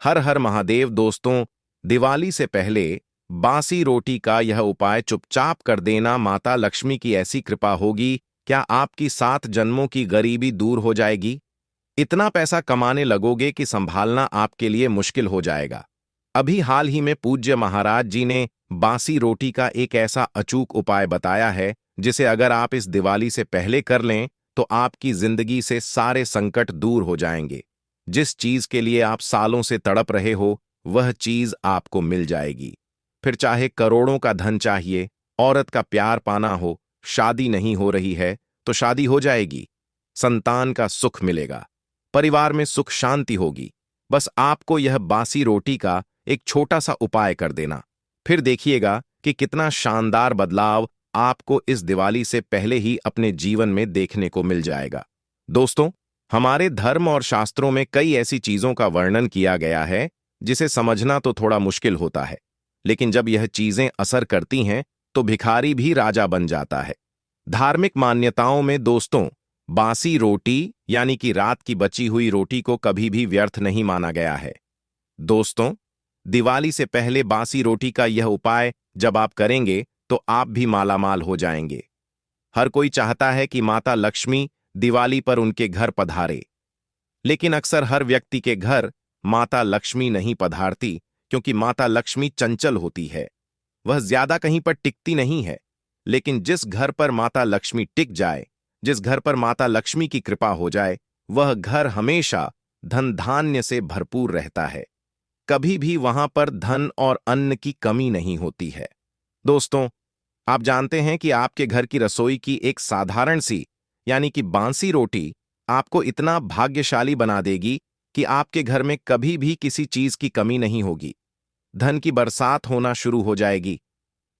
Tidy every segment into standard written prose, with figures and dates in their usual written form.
हर हर महादेव दोस्तों, दिवाली से पहले बासी रोटी का यह उपाय चुपचाप कर देना, माता लक्ष्मी की ऐसी कृपा होगी, क्या आपकी 7 जन्मों की गरीबी दूर हो जाएगी। इतना पैसा कमाने लगोगे कि संभालना आपके लिए मुश्किल हो जाएगा। अभी हाल ही में पूज्य महाराज जी ने बासी रोटी का एक ऐसा अचूक उपाय बताया है, जिसे अगर आप इस दिवाली से पहले कर लें तो आपकी जिंदगी से सारे संकट दूर हो जाएंगे। जिस चीज के लिए आप सालों से तड़प रहे हो, वह चीज आपको मिल जाएगी। फिर चाहे करोड़ों का धन चाहिए, औरत का प्यार पाना हो, शादी नहीं हो रही है तो शादी हो जाएगी, संतान का सुख मिलेगा, परिवार में सुख शांति होगी। बस आपको यह बासी रोटी का एक छोटा सा उपाय कर देना, फिर देखिएगा कि कितना शानदार बदलाव आपको इस दिवाली से पहले ही अपने जीवन में देखने को मिल जाएगा। दोस्तों, हमारे धर्म और शास्त्रों में कई ऐसी चीजों का वर्णन किया गया है जिसे समझना तो थोड़ा मुश्किल होता है, लेकिन जब यह चीजें असर करती हैं तो भिखारी भी राजा बन जाता है। धार्मिक मान्यताओं में दोस्तों, बासी रोटी यानी कि रात की बची हुई रोटी को कभी भी व्यर्थ नहीं माना गया है। दोस्तों, दिवाली से पहले बासी रोटी का यह उपाय जब आप करेंगे तो आप भी मालामाल हो जाएंगे। हर कोई चाहता है कि माता लक्ष्मी दिवाली पर उनके घर पधारे, लेकिन अक्सर हर व्यक्ति के घर माता लक्ष्मी नहीं पधारती, क्योंकि माता लक्ष्मी चंचल होती है। वह ज्यादा कहीं पर टिकती नहीं है। लेकिन जिस घर पर माता लक्ष्मी टिक जाए, जिस घर पर माता लक्ष्मी की कृपा हो जाए, वह घर हमेशा धन धान्य से भरपूर रहता है। कभी भी वहां पर धन और अन्न की कमी नहीं होती है। दोस्तों, आप जानते हैं कि आपके घर की रसोई की एक साधारण सी यानी कि बासी रोटी आपको इतना भाग्यशाली बना देगी कि आपके घर में कभी भी किसी चीज की कमी नहीं होगी। धन की बरसात होना शुरू हो जाएगी।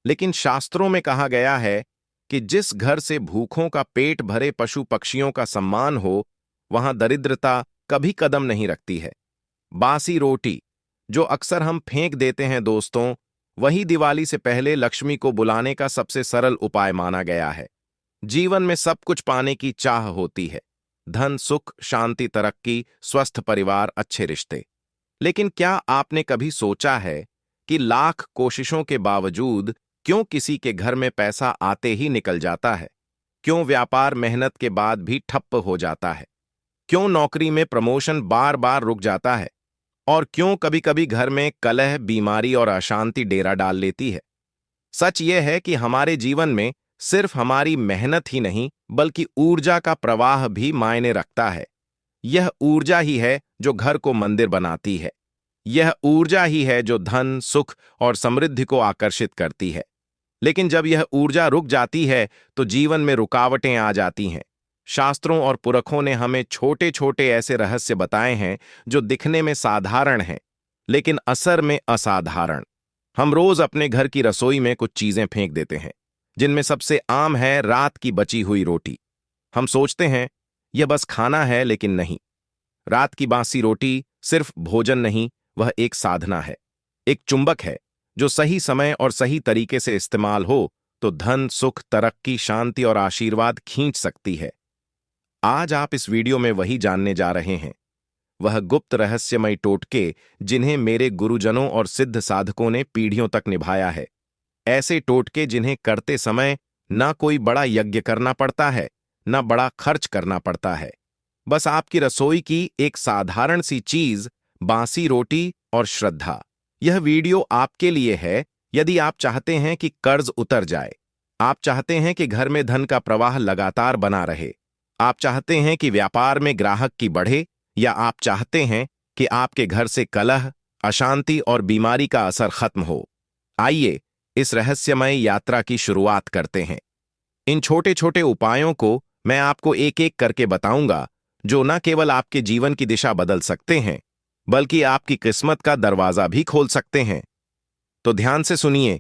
लेकिन शास्त्रों में कहा गया है कि जिस घर से भूखों का पेट भरे पशु पक्षियों का सम्मान हो, वहां दरिद्रता कभी कदम नहीं रखती है। बासी रोटी जो अक्सर हम फेंक देते हैं दोस्तों, वही दिवाली से पहले लक्ष्मी को बुलाने का सबसे सरल उपाय माना गया है। जीवन में सब कुछ पाने की चाह होती है, धन, सुख, शांति, तरक्की, स्वस्थ परिवार, अच्छे रिश्ते। लेकिन क्या आपने कभी सोचा है कि लाख कोशिशों के बावजूद क्यों किसी के घर में पैसा आते ही निकल जाता है? क्यों व्यापार मेहनत के बाद भी ठप्प हो जाता है? क्यों नौकरी में प्रमोशन बार बार रुक जाता है? और क्यों कभी कभी घर में कलह, बीमारी और अशांति डेरा डाल लेती है? सच यह है कि हमारे जीवन में सिर्फ हमारी मेहनत ही नहीं, बल्कि ऊर्जा का प्रवाह भी मायने रखता है। यह ऊर्जा ही है जो घर को मंदिर बनाती है। यह ऊर्जा ही है जो धन, सुख और समृद्धि को आकर्षित करती है। लेकिन जब यह ऊर्जा रुक जाती है तो जीवन में रुकावटें आ जाती हैं। शास्त्रों और पुरखों ने हमें छोटे छोटे ऐसे रहस्य बताए हैं जो दिखने में साधारण हैं, लेकिन असर में असाधारण। हम रोज अपने घर की रसोई में कुछ चीजें फेंक देते हैं, जिनमें सबसे आम है रात की बची हुई रोटी। हम सोचते हैं यह बस खाना है, लेकिन नहीं। रात की बासी रोटी सिर्फ भोजन नहीं, वह एक साधना है, एक चुंबक है जो सही समय और सही तरीके से इस्तेमाल हो तो धन, सुख, तरक्की, शांति और आशीर्वाद खींच सकती है। आज आप इस वीडियो में वही जानने जा रहे हैं, वह गुप्त रहस्यमय टोटके जिन्हें मेरे गुरुजनों और सिद्ध साधकों ने पीढ़ियों तक निभाया है। ऐसे टोटके जिन्हें करते समय ना कोई बड़ा यज्ञ करना पड़ता है, ना बड़ा खर्च करना पड़ता है। बस आपकी रसोई की एक साधारण सी चीज, बासी रोटी और श्रद्धा। यह वीडियो आपके लिए है यदि आप चाहते हैं कि कर्ज उतर जाए, आप चाहते हैं कि घर में धन का प्रवाह लगातार बना रहे, आप चाहते हैं कि व्यापार में ग्राहक की बढ़े, या आप चाहते हैं कि आपके घर से कलह, अशांति और बीमारी का असर खत्म हो। आइए इस रहस्यमय यात्रा की शुरुआत करते हैं। इन छोटे छोटे उपायों को मैं आपको एक एक करके बताऊंगा, जो न केवल आपके जीवन की दिशा बदल सकते हैं, बल्कि आपकी किस्मत का दरवाजा भी खोल सकते हैं। तो ध्यान से सुनिए,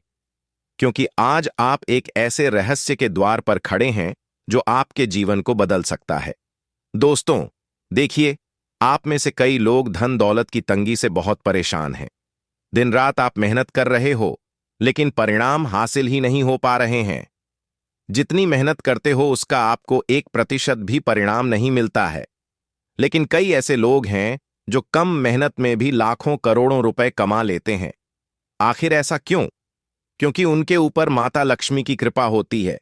क्योंकि आज आप एक ऐसे रहस्य के द्वार पर खड़े हैं जो आपके जीवन को बदल सकता है। दोस्तों, देखिए, आप में से कई लोग धन दौलत की तंगी से बहुत परेशान हैं। दिन रात आप मेहनत कर रहे हो, लेकिन परिणाम हासिल ही नहीं हो पा रहे हैं। जितनी मेहनत करते हो उसका आपको 1% भी परिणाम नहीं मिलता है। लेकिन कई ऐसे लोग हैं जो कम मेहनत में भी लाखों करोड़ों रुपए कमा लेते हैं। आखिर ऐसा क्यों? क्योंकि उनके ऊपर माता लक्ष्मी की कृपा होती है।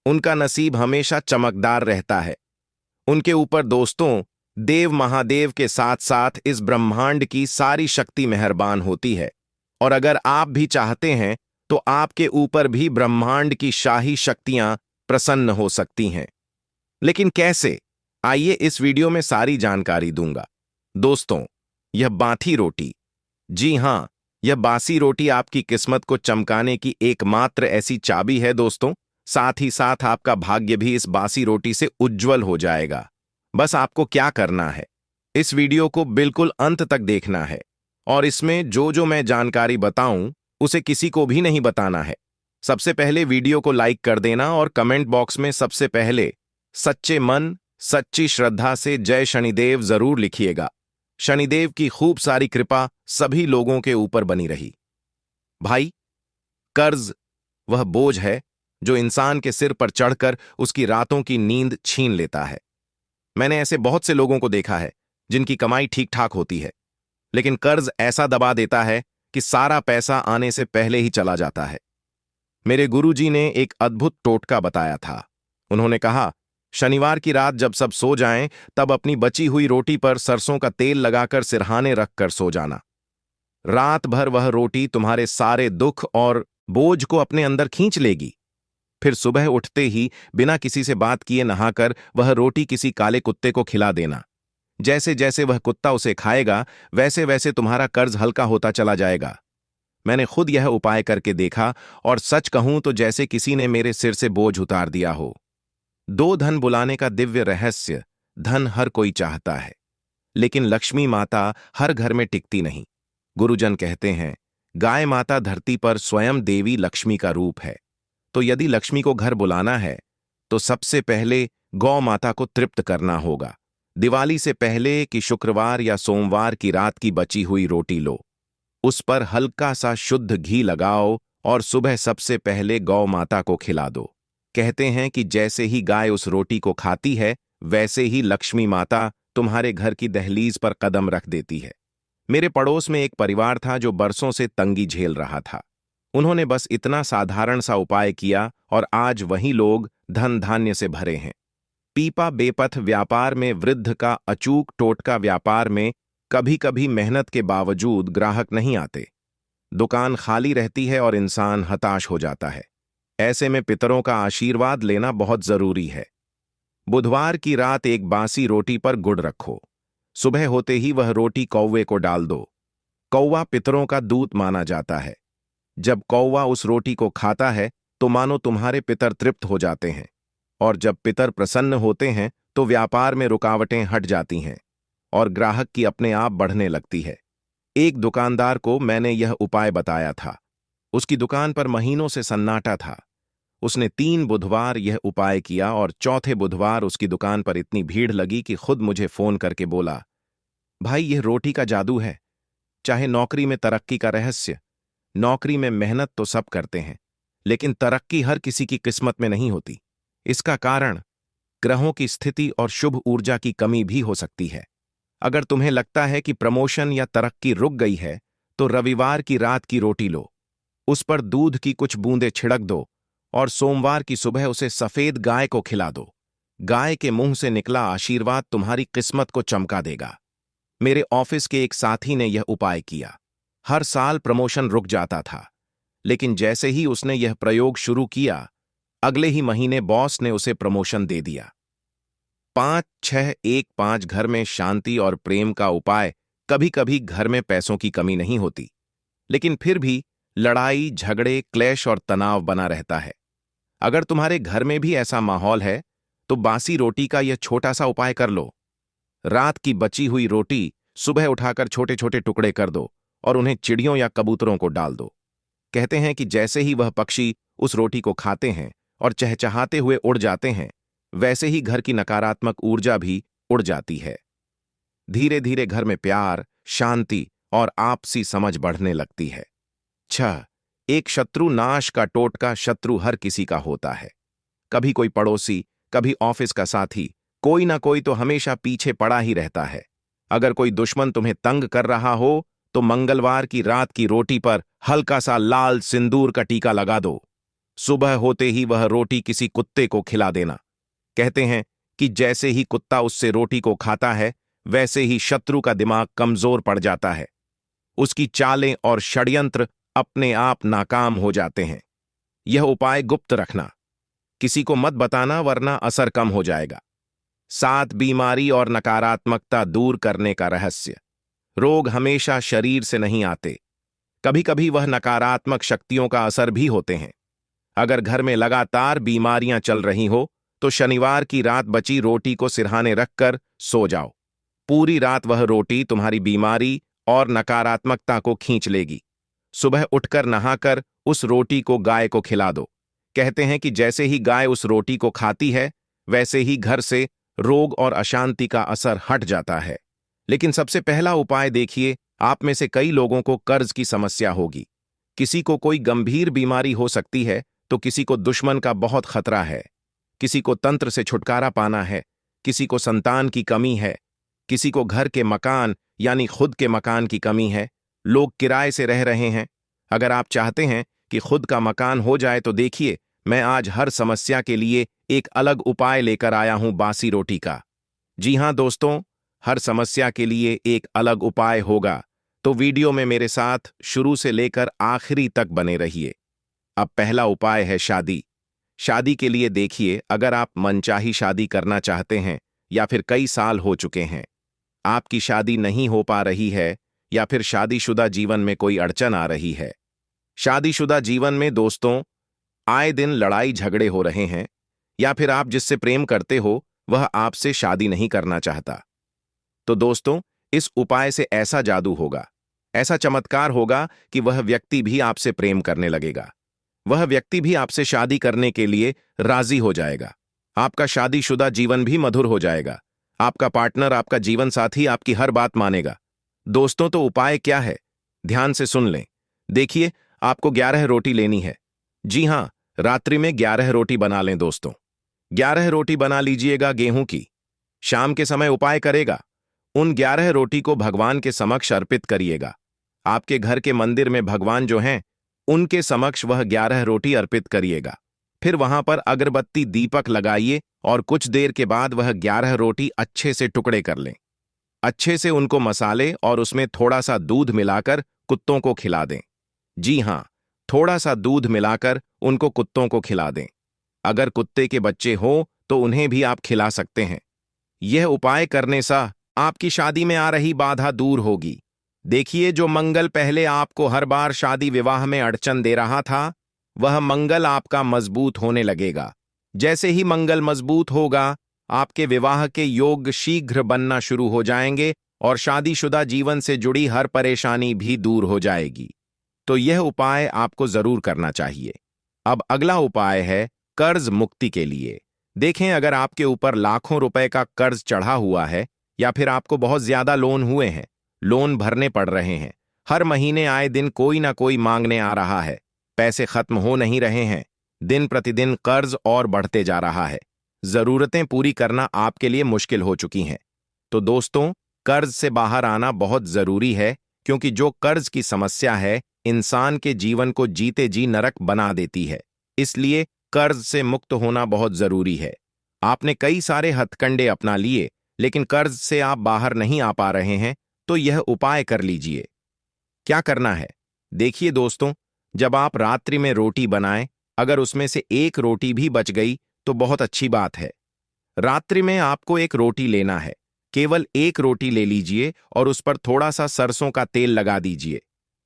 उनका नसीब हमेशा चमकदार रहता है। उनके ऊपर दोस्तों, देव महादेव के साथ साथ इस ब्रह्मांड की सारी शक्ति मेहरबान होती है। और अगर आप भी चाहते हैं तो आपके ऊपर भी ब्रह्मांड की शाही शक्तियां प्रसन्न हो सकती हैं। लेकिन कैसे? आइए इस वीडियो में सारी जानकारी दूंगा। दोस्तों, यह बासी रोटी, जी हां, यह बासी रोटी आपकी किस्मत को चमकाने की एकमात्र ऐसी चाबी है दोस्तों। साथ ही साथ आपका भाग्य भी इस बासी रोटी से उज्जवल हो जाएगा। बस आपको क्या करना है, इस वीडियो को बिल्कुल अंत तक देखना है और इसमें जो जो मैं जानकारी बताऊं उसे किसी को भी नहीं बताना है। सबसे पहले वीडियो को लाइक कर देना और कमेंट बॉक्स में सबसे पहले सच्चे मन सच्ची श्रद्धा से जय शनिदेव जरूर लिखिएगा। शनिदेव की खूब सारी कृपा सभी लोगों के ऊपर बनी रही। भाई, कर्ज वह बोझ है जो इंसान के सिर पर चढ़कर उसकी रातों की नींद छीन लेता है। मैंने ऐसे बहुत से लोगों को देखा है जिनकी कमाई ठीक ठाक होती है, लेकिन कर्ज ऐसा दबा देता है कि सारा पैसा आने से पहले ही चला जाता है। मेरे गुरुजी ने एक अद्भुत टोटका बताया था। उन्होंने कहा, शनिवार की रात जब सब सो जाएं, तब अपनी बची हुई रोटी पर सरसों का तेल लगाकर सिरहाने रखकर सो जाना। रात भर वह रोटी तुम्हारे सारे दुख और बोझ को अपने अंदर खींच लेगी। फिर सुबह उठते ही बिना किसी से बात किए नहाकर वह रोटी किसी काले कुत्ते को खिला देना। जैसे जैसे वह कुत्ता उसे खाएगा, वैसे वैसे तुम्हारा कर्ज हल्का होता चला जाएगा। मैंने खुद यह उपाय करके देखा और सच कहूं तो जैसे किसी ने मेरे सिर से बोझ उतार दिया हो। दो धन बुलाने का दिव्य रहस्य। धन हर कोई चाहता है, लेकिन लक्ष्मी माता हर घर में टिकती नहीं। गुरुजन कहते हैं, गाय माता धरती पर स्वयं देवी लक्ष्मी का रूप है। तो यदि लक्ष्मी को घर बुलाना है तो सबसे पहले गौ माता को तृप्त करना होगा। दिवाली से पहले कि शुक्रवार या सोमवार की रात की बची हुई रोटी लो, उस पर हल्का सा शुद्ध घी लगाओ और सुबह सबसे पहले गौ माता को खिला दो। कहते हैं कि जैसे ही गाय उस रोटी को खाती है, वैसे ही लक्ष्मी माता तुम्हारे घर की दहलीज पर कदम रख देती है। मेरे पड़ोस में एक परिवार था जो बरसों से तंगी झेल रहा था। उन्होंने बस इतना साधारण सा उपाय किया और आज वही लोग धन धान्य से भरे हैं। पीपा बेपथ व्यापार में वृद्ध का अचूक टोटका। व्यापार में कभी कभी मेहनत के बावजूद ग्राहक नहीं आते, दुकान खाली रहती है और इंसान हताश हो जाता है। ऐसे में पितरों का आशीर्वाद लेना बहुत जरूरी है। बुधवार की रात एक बासी रोटी पर गुड़ रखो। सुबह होते ही वह रोटी कौवे को डाल दो। कौवा पितरों का दूत माना जाता है। जब कौवा उस रोटी को खाता है तो मानो तुम्हारे पितर तृप्त हो जाते हैं, और जब पितर प्रसन्न होते हैं तो व्यापार में रुकावटें हट जाती हैं और ग्राहक की अपने आप बढ़ने लगती है। एक दुकानदार को मैंने यह उपाय बताया था। उसकी दुकान पर महीनों से सन्नाटा था। उसने 3 बुधवार यह उपाय किया और चौथे बुधवार उसकी दुकान पर इतनी भीड़ लगी कि खुद मुझे फोन करके बोला, भाई, यह रोटी का जादू है। चाहे नौकरी में तरक्की का रहस्य। नौकरी में मेहनत तो सब करते हैं, लेकिन तरक्की हर किसी की किस्मत में नहीं होती। इसका कारण ग्रहों की स्थिति और शुभ ऊर्जा की कमी भी हो सकती है। अगर तुम्हें लगता है कि प्रमोशन या तरक्की रुक गई है, तो रविवार की रात की रोटी लो, उस पर दूध की कुछ बूंदें छिड़क दो और सोमवार की सुबह उसे सफेद गाय को खिला दो। गाय के मुंह से निकला आशीर्वाद तुम्हारी किस्मत को चमका देगा। मेरे ऑफिस के एक साथी ने यह उपाय किया। हर साल प्रमोशन रुक जाता था, लेकिन जैसे ही उसने यह प्रयोग शुरू किया, अगले ही महीने बॉस ने उसे प्रमोशन दे दिया। 5-6-1-5 घर में शांति और प्रेम का उपाय। कभी कभी घर में पैसों की कमी नहीं होती, लेकिन फिर भी लड़ाई झगड़े क्लेश और तनाव बना रहता है। अगर तुम्हारे घर में भी ऐसा माहौल है तो बासी रोटी का यह छोटा सा उपाय कर लो। रात की बची हुई रोटी सुबह उठाकर छोटे छोटे टुकड़े कर दो और उन्हें चिड़ियों या कबूतरों को डाल दो। कहते हैं कि जैसे ही वह पक्षी उस रोटी को खाते हैं और चहचहाते हुए उड़ जाते हैं, वैसे ही घर की नकारात्मक ऊर्जा भी उड़ जाती है। धीरे धीरे घर में प्यार, शांति और आपसी समझ बढ़ने लगती है। 6. एक शत्रु नाश का टोटका। शत्रु हर किसी का होता है। कभी कोई पड़ोसी, कभी ऑफिस का साथी, कोई ना कोई तो हमेशा पीछे पड़ा ही रहता है। अगर कोई दुश्मन तुम्हें तंग कर रहा हो तो मंगलवार की रात की रोटी पर हल्का सा लाल सिंदूर का टीका लगा दो। सुबह होते ही वह रोटी किसी कुत्ते को खिला देना। कहते हैं कि जैसे ही कुत्ता उससे रोटी को खाता है, वैसे ही शत्रु का दिमाग कमजोर पड़ जाता है। उसकी चालें और षड्यंत्र अपने आप नाकाम हो जाते हैं। यह उपाय गुप्त रखना, किसी को मत बताना, वरना असर कम हो जाएगा। 7 बीमारी और नकारात्मकता दूर करने का रहस्य। रोग हमेशा शरीर से नहीं आते, कभी कभी वह नकारात्मक शक्तियों का असर भी होते हैं। अगर घर में लगातार बीमारियां चल रही हो तो शनिवार की रात बची रोटी को सिरहाने रखकर सो जाओ। पूरी रात वह रोटी तुम्हारी बीमारी और नकारात्मकता को खींच लेगी। सुबह उठकर नहाकर उस रोटी को गाय को खिला दो। कहते हैं कि जैसे ही गाय उस रोटी को खाती है, वैसे ही घर से रोग और अशांति का असर हट जाता है। लेकिन सबसे पहला उपाय देखिए, आप में से कई लोगों को कर्ज की समस्या होगी। किसी को कोई गंभीर बीमारी हो सकती है तो किसी को दुश्मन का बहुत खतरा है, किसी को तंत्र से छुटकारा पाना है, किसी को संतान की कमी है, किसी को घर के मकान यानी खुद के मकान की कमी है। लोग किराए से रह रहे हैं। अगर आप चाहते हैं कि खुद का मकान हो जाए तो देखिए, मैं आज हर समस्या के लिए एक अलग उपाय लेकर आया हूं, बासी रोटी का। जी हां दोस्तों, हर समस्या के लिए एक अलग उपाय होगा, तो वीडियो में मेरे साथ शुरू से लेकर आखिरी तक बने रहिए। अब पहला उपाय है शादी। शादी के लिए देखिए, अगर आप मनचाही शादी करना चाहते हैं या फिर कई साल हो चुके हैं, आपकी शादी नहीं हो पा रही है, या फिर शादीशुदा जीवन में कोई अड़चन आ रही है। शादीशुदा जीवन में दोस्तों आए दिन लड़ाई झगड़े हो रहे हैं, या फिर आप जिससे प्रेम करते हो वह आपसे शादी नहीं करना चाहता, तो दोस्तों इस उपाय से ऐसा जादू होगा, ऐसा चमत्कार होगा कि वह व्यक्ति भी आपसे प्रेम करने लगेगा। वह व्यक्ति भी आपसे शादी करने के लिए राजी हो जाएगा। आपका शादीशुदा जीवन भी मधुर हो जाएगा। आपका पार्टनर, आपका जीवन साथी आपकी हर बात मानेगा। दोस्तों तो उपाय क्या है, ध्यान से सुन लें। देखिए, आपको 11 रोटी लेनी है। जी हां, रात्रि में 11 रोटी बना लें दोस्तों। 11 रोटी बना लीजिएगा गेहूं की। शाम के समय उपाय करेगा, उन 11 रोटी को भगवान के समक्ष अर्पित करिएगा। आपके घर के मंदिर में भगवान जो हैं, उनके समक्ष वह 11 रोटी अर्पित करिएगा। फिर वहां पर अगरबत्ती दीपक लगाइए और कुछ देर के बाद वह 11 रोटी अच्छे से टुकड़े कर लें। अच्छे से उनको मसाले और उसमें थोड़ा सा दूध मिलाकर कुत्तों को खिला दें। जी हां, थोड़ा सा दूध मिलाकर उनको कुत्तों को खिला दें। अगर कुत्ते के बच्चे हों तो उन्हें भी आप खिला सकते हैं। यह उपाय करने से आपकी शादी में आ रही बाधा दूर होगी। देखिए, जो मंगल पहले आपको हर बार शादी विवाह में अड़चन दे रहा था, वह मंगल आपका मजबूत होने लगेगा। जैसे ही मंगल मजबूत होगा, आपके विवाह के योग शीघ्र बनना शुरू हो जाएंगे और शादीशुदा जीवन से जुड़ी हर परेशानी भी दूर हो जाएगी। तो यह उपाय आपको जरूर करना चाहिए। अब अगला उपाय है कर्ज मुक्ति के लिए। देखें, अगर आपके ऊपर लाखों रुपए का कर्ज चढ़ा हुआ है या फिर आपको बहुत ज्यादा लोन हुए हैं, लोन भरने पड़ रहे हैं, हर महीने आए दिन कोई ना कोई मांगने आ रहा है, पैसे खत्म हो नहीं रहे हैं, दिन प्रतिदिन कर्ज और बढ़ते जा रहा है, जरूरतें पूरी करना आपके लिए मुश्किल हो चुकी हैं, तो दोस्तों कर्ज से बाहर आना बहुत जरूरी है, क्योंकि जो कर्ज की समस्या है इंसान के जीवन को जीते जी नरक बना देती है। इसलिए कर्ज से मुक्त होना बहुत जरूरी है। आपने कई सारे हथकंडे अपना लिए, लेकिन कर्ज से आप बाहर नहीं आ पा रहे हैं, तो यह उपाय कर लीजिए। क्या करना है, देखिए दोस्तों, जब आप रात्रि में रोटी बनाएं, अगर उसमें से एक रोटी भी बच गई तो बहुत अच्छी बात है। रात्रि में आपको एक रोटी लेना है, केवल एक रोटी ले लीजिए और उस पर थोड़ा सा सरसों का तेल लगा दीजिए।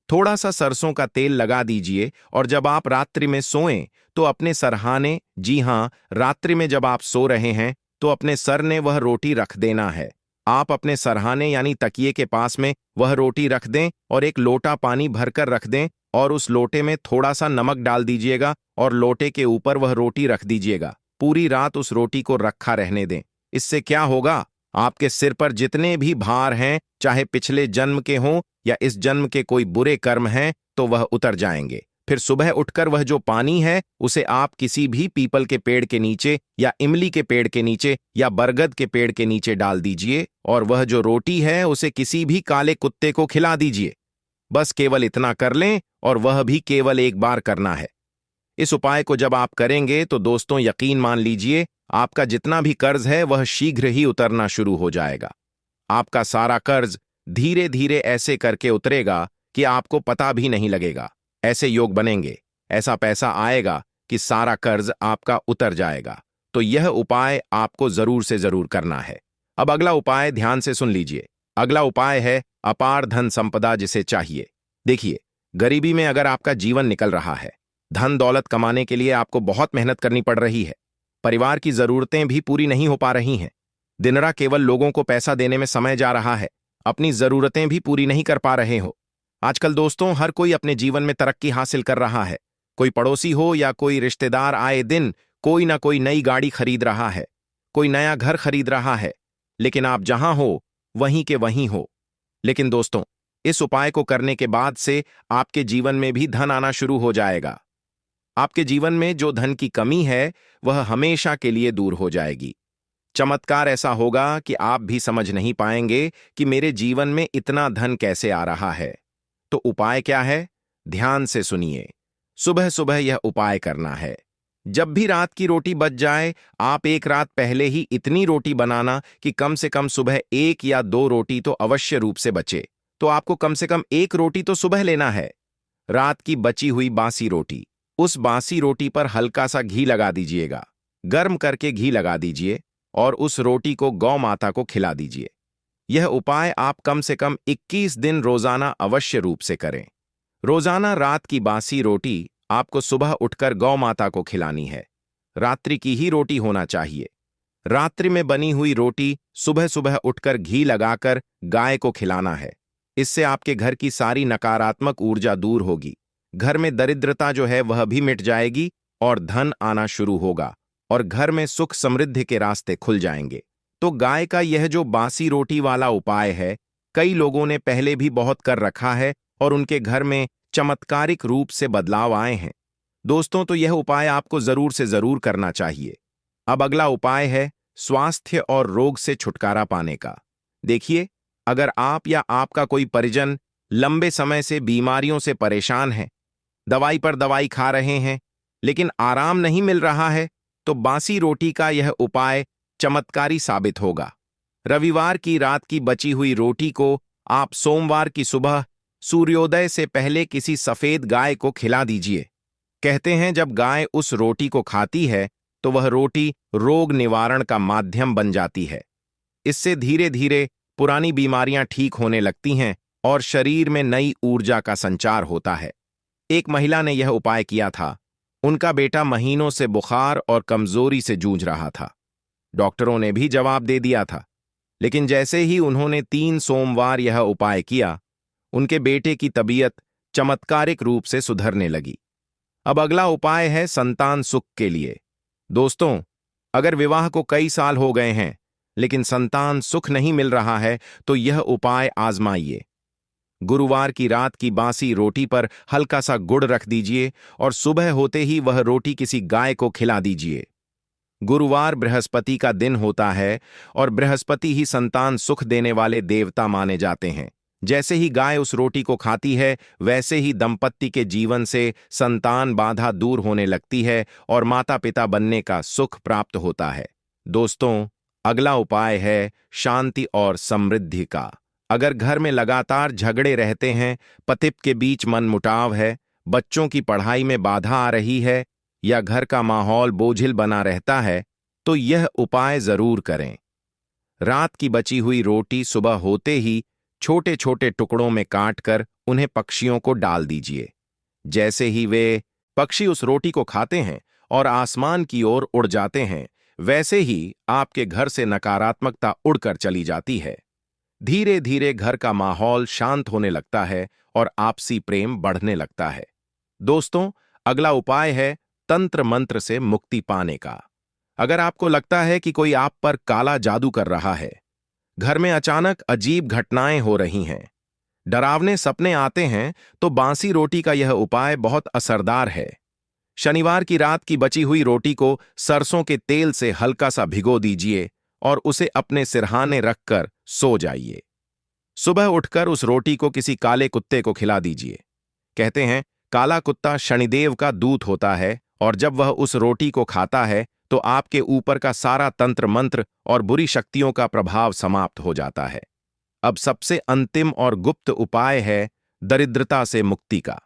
थोड़ा सा सरसों का तेल लगा दीजिए और जब आप रात्रि में सोएं तो अपने सरहाने, जी हां, रात्रि में जब आप सो रहे हैं तो अपने सर ने वह रोटी रख देना है। आप अपने सरहाने यानी तकिए के पास में वह रोटी रख दें और एक लोटा पानी भरकर रख दें और उस लोटे में थोड़ा सा नमक डाल दीजिएगा और लोटे के ऊपर वह रोटी रख दीजिएगा। पूरी रात उस रोटी को रखा रहने दें। इससे क्या होगा, आपके सिर पर जितने भी भार हैं, चाहे पिछले जन्म के हों या इस जन्म के कोई बुरे कर्म हैं, तो वह उतर जाएंगे। फिर सुबह उठकर वह जो पानी है उसे आप किसी भी पीपल के पेड़ के नीचे या इमली के पेड़ के नीचे या बरगद के पेड़ के नीचे डाल दीजिए और वह जो रोटी है उसे किसी भी काले कुत्ते को खिला दीजिए। बस केवल इतना कर लें और वह भी केवल एक बार करना है। इस उपाय को जब आप करेंगे तो दोस्तों यकीन मान लीजिए आपका जितना भी कर्ज है वह शीघ्र ही उतरना शुरू हो जाएगा। आपका सारा कर्ज धीरे धीरे ऐसे करके उतरेगा कि आपको पता भी नहीं लगेगा। ऐसे योग बनेंगे, ऐसा पैसा आएगा कि सारा कर्ज आपका उतर जाएगा। तो यह उपाय आपको जरूर से जरूर करना है। अब अगला उपाय ध्यान से सुन लीजिए। अगला उपाय है अपार धन संपदा जिसे चाहिए। देखिए, गरीबी में अगर आपका जीवन निकल रहा है, धन दौलत कमाने के लिए आपको बहुत मेहनत करनी पड़ रही है, परिवार की जरूरतें भी पूरी नहीं हो पा रही हैं, दिन रात केवल लोगों को पैसा देने में समय जा रहा है, अपनी जरूरतें भी पूरी नहीं कर पा रहे हो। आजकल दोस्तों हर कोई अपने जीवन में तरक्की हासिल कर रहा है। कोई पड़ोसी हो या कोई रिश्तेदार आए दिन कोई ना कोई नई गाड़ी खरीद रहा है, कोई नया घर खरीद रहा है, लेकिन आप जहां हो वहीं के वहीं हो। लेकिन दोस्तों इस उपाय को करने के बाद से आपके जीवन में भी धन आना शुरू हो जाएगा। आपके जीवन में जो धन की कमी है वह हमेशा के लिए दूर हो जाएगी। चमत्कार ऐसा होगा कि आप भी समझ नहीं पाएंगे कि मेरे जीवन में इतना धन कैसे आ रहा है। तो उपाय क्या है? ध्यान से सुनिए। सुबह सुबह यह उपाय करना है। जब भी रात की रोटी बच जाए, आप एक रात पहले ही इतनी रोटी बनाना कि कम से कम सुबह 1 या 2 रोटी तो अवश्य रूप से बचे। तो आपको कम से कम 1 रोटी तो सुबह लेना है। रात की बची हुई बासी रोटी, उस बासी रोटी पर हल्का सा घी लगा दीजिएगा। गर्म करके घी लगा दीजिए और उस रोटी को गौ माता को खिला दीजिए। यह उपाय आप कम से कम 21 दिन रोजाना अवश्य रूप से करें। रोजाना रात की बासी रोटी आपको सुबह उठकर गौ माता को खिलानी है। रात्रि की ही रोटी होना चाहिए। रात्रि में बनी हुई रोटी सुबह सुबह उठकर घी लगाकर गाय को खिलाना है। इससे आपके घर की सारी नकारात्मक ऊर्जा दूर होगी, घर में दरिद्रता जो है वह भी मिट जाएगी और धन आना शुरू होगा और घर में सुख समृद्धि के रास्ते खुल जाएंगे। तो गाय का यह जो बासी रोटी वाला उपाय है, कई लोगों ने पहले भी बहुत कर रखा है और उनके घर में चमत्कारिक रूप से बदलाव आए हैं। दोस्तों तो यह उपाय आपको जरूर से जरूर करना चाहिए। अब अगला उपाय है स्वास्थ्य और रोग से छुटकारा पाने का। देखिए, अगर आप या आपका कोई परिजन लंबे समय से बीमारियों से परेशान है, दवाई पर दवाई खा रहे हैं लेकिन आराम नहीं मिल रहा है, तो बासी रोटी का यह उपाय चमत्कारी साबित होगा। रविवार की रात की बची हुई रोटी को आप सोमवार की सुबह सूर्योदय से पहले किसी सफेद गाय को खिला दीजिए। कहते हैं जब गाय उस रोटी को खाती है तो वह रोटी रोग निवारण का माध्यम बन जाती है। इससे धीरे धीरे पुरानी बीमारियां ठीक होने लगती हैं और शरीर में नई ऊर्जा का संचार होता है। एक महिला ने यह उपाय किया था। उनका बेटा महीनों से बुखार और कमजोरी से जूझ रहा था। डॉक्टरों ने भी जवाब दे दिया था, लेकिन जैसे ही उन्होंने 3 सोमवार यह उपाय किया, उनके बेटे की तबीयत चमत्कारिक रूप से सुधरने लगी। अब अगला उपाय है संतान सुख के लिए। दोस्तों, अगर विवाह को कई साल हो गए हैं लेकिन संतान सुख नहीं मिल रहा है तो यह उपाय आजमाइए। गुरुवार की रात की बासी रोटी पर हल्का सा गुड़ रख दीजिए और सुबह होते ही वह रोटी किसी गाय को खिला दीजिए। गुरुवार बृहस्पति का दिन होता है और बृहस्पति ही संतान सुख देने वाले देवता माने जाते हैं। जैसे ही गाय उस रोटी को खाती है, वैसे ही दंपत्ति के जीवन से संतान बाधा दूर होने लगती है और माता पिता बनने का सुख प्राप्त होता है। दोस्तों, अगला उपाय है शांति और समृद्धि का। अगर घर में लगातार झगड़े रहते हैं, पति के बीच मनमुटाव है, बच्चों की पढ़ाई में बाधा आ रही है या घर का माहौल बोझिल बना रहता है, तो यह उपाय जरूर करें। रात की बची हुई रोटी सुबह होते ही छोटे छोटे टुकड़ों में काटकर उन्हें पक्षियों को डाल दीजिए। जैसे ही वे पक्षी उस रोटी को खाते हैं और आसमान की ओर उड़ जाते हैं, वैसे ही आपके घर से नकारात्मकता उड़कर चली जाती है। धीरे धीरे घर का माहौल शांत होने लगता है और आपसी प्रेम बढ़ने लगता है। दोस्तों, अगला उपाय है तंत्र मंत्र से मुक्ति पाने का। अगर आपको लगता है कि कोई आप पर काला जादू कर रहा है, घर में अचानक अजीब घटनाएं हो रही हैं, डरावने सपने आते हैं तो बासी रोटी का यह उपाय बहुत असरदार है। शनिवार की रात की बची हुई रोटी को सरसों के तेल से हल्का सा भिगो दीजिए और उसे अपने सिरहाने रखकर सो जाइए। सुबह उठकर उस रोटी को किसी काले कुत्ते को खिला दीजिए। कहते हैं काला कुत्ता शनिदेव का दूत होता है और जब वह उस रोटी को खाता है तो आपके ऊपर का सारा तंत्र मंत्र और बुरी शक्तियों का प्रभाव समाप्त हो जाता है। अब सबसे अंतिम और गुप्त उपाय है दरिद्रता से मुक्ति का।